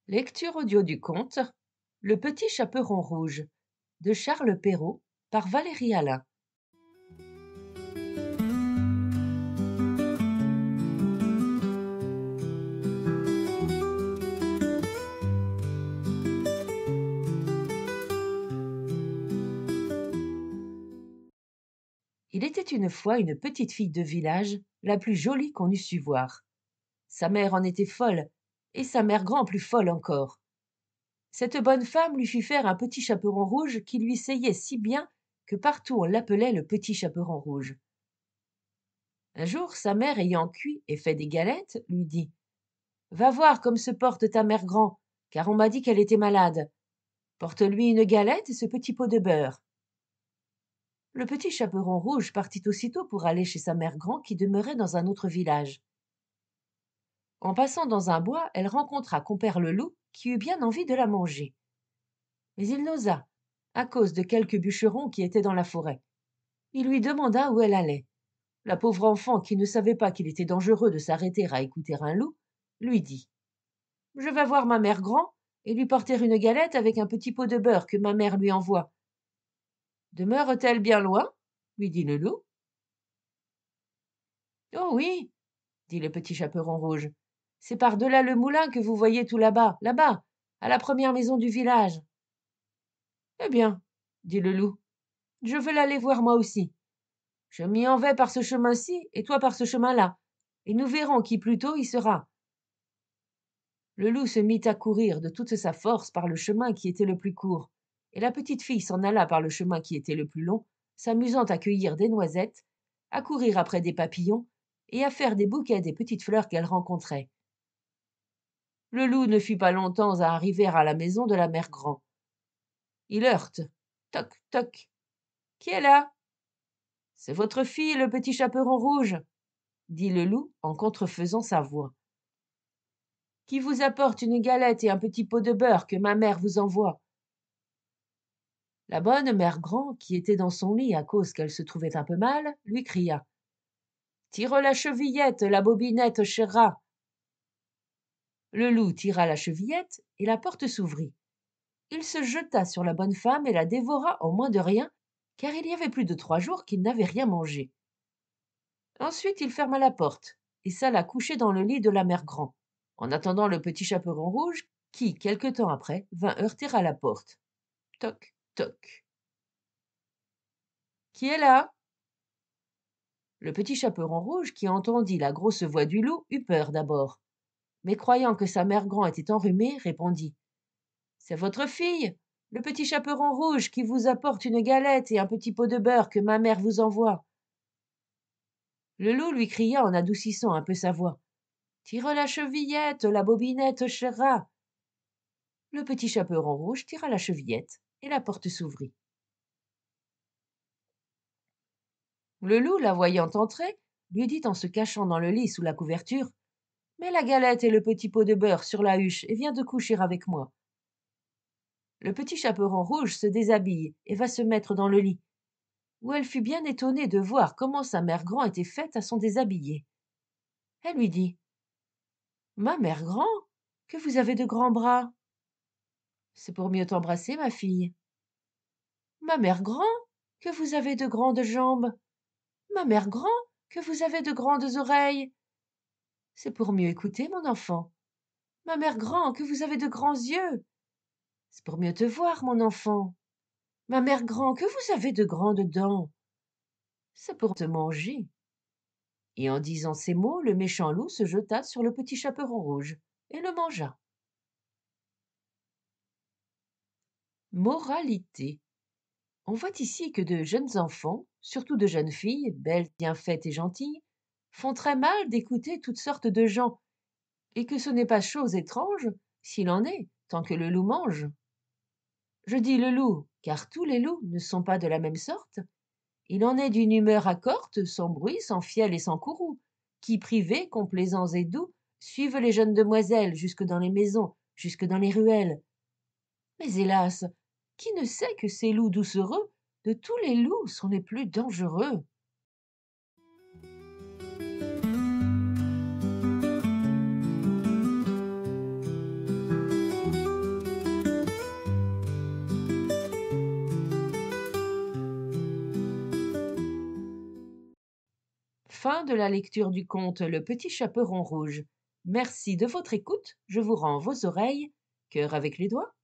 Lecture audio du conte Le petit chaperon rouge de Charles Perrault par Valérie Alain. Il était une fois une petite fille de village, la plus jolie qu'on eût su voir. Sa mère en était folle, et sa mère grand plus folle encore. Cette bonne femme lui fit faire un petit chaperon rouge qui lui seyait si bien que partout on l'appelait le petit chaperon rouge. Un jour, sa mère, ayant cuit et fait des galettes, lui dit: Va voir comme se porte ta mère grand, car on m'a dit qu'elle était malade. Porte-lui une galette et ce petit pot de beurre. Le petit chaperon rouge partit aussitôt pour aller chez sa mère grand qui demeurait dans un autre village. En passant dans un bois, elle rencontra compère le loup qui eut bien envie de la manger. Mais il n'osa, à cause de quelques bûcherons qui étaient dans la forêt. Il lui demanda où elle allait. La pauvre enfant, qui ne savait pas qu'il était dangereux de s'arrêter à écouter un loup, lui dit: Je vais voir ma mère grand et lui porter une galette avec un petit pot de beurre que ma mère lui envoie. Demeure-t-elle bien loin? Lui dit le loup. Oh oui, dit le petit chaperon rouge. C'est par-delà le moulin que vous voyez tout là-bas, à la première maison du village. Eh bien, dit le loup, je veux l'aller voir moi aussi. Je m'y en vais par ce chemin-ci et toi par ce chemin-là, et nous verrons qui plus tôt y sera. Le loup se mit à courir de toute sa force par le chemin qui était le plus court, et la petite fille s'en alla par le chemin qui était le plus long, s'amusant à cueillir des noisettes, à courir après des papillons, et à faire des bouquets des petites fleurs qu'elle rencontrait. Le loup ne fut pas longtemps à arriver à la maison de la mère grand. Il heurte. Toc, toc. Qui est là? C'est votre fille, le petit chaperon rouge, dit le loup en contrefaisant sa voix, qui vous apporte une galette et un petit pot de beurre que ma mère vous envoie. La bonne mère grand, qui était dans son lit à cause qu'elle se trouvait un peu mal, lui cria: Tire la chevillette, la bobinette, cher rat. Le loup tira la chevillette et la porte s'ouvrit. Il se jeta sur la bonne femme et la dévora en moins de rien, car il y avait plus de 3 jours qu'il n'avait rien mangé. Ensuite il ferma la porte et s'alla coucher dans le lit de la mère grand, en attendant le petit chaperon rouge qui, quelque temps après, vint heurter à la porte. Toc, toc. Qui est là? Le petit chaperon rouge, qui entendit la grosse voix du loup, eut peur d'abord, mais croyant que sa mère grand était enrhumée, répondit: C'est votre fille, le petit chaperon rouge, qui vous apporte une galette et un petit pot de beurre que ma mère vous envoie. Le loup lui cria en adoucissant un peu sa voix: Tire la chevillette, la bobinette, cher rat. Le petit chaperon rouge tira la chevillette et la porte s'ouvrit. Le loup, la voyant entrer, lui dit en se cachant dans le lit sous la couverture: Mets la galette et le petit pot de beurre sur la huche et viens te coucher avec moi. Le petit chaperon rouge se déshabille et va se mettre dans le lit, où elle fut bien étonnée de voir comment sa mère grand était faite à son déshabillé. Elle lui dit: Ma mère grand, que vous avez de grands bras. C'est pour mieux t'embrasser, ma fille. Ma mère grand, que vous avez de grandes jambes. Ma mère grand, que vous avez de grandes oreilles. C'est pour mieux écouter, mon enfant. Ma mère grand, que vous avez de grands yeux. C'est pour mieux te voir, mon enfant. Ma mère grand, que vous avez de grandes dents. C'est pour te manger. Et en disant ces mots, le méchant loup se jeta sur le petit chaperon rouge et le mangea. Moralité. On voit ici que de jeunes enfants, surtout de jeunes filles, belles, bien faites et gentilles, font très mal d'écouter toutes sortes de gens, et que ce n'est pas chose étrange s'il en est, tant que le loup mange. Je dis le loup, car tous les loups ne sont pas de la même sorte. Il en est d'une humeur accorte, sans bruit, sans fiel et sans courroux, qui, privés, complaisants et doux, suivent les jeunes demoiselles jusque dans les maisons, jusque dans les ruelles. Mais hélas, qui ne sait que ces loups doucereux, de tous les loups, sont les plus dangereux? Fin de la lecture du conte Le Petit Chaperon Rouge. Merci de votre écoute. Je vous rends vos oreilles. Cœur avec les doigts.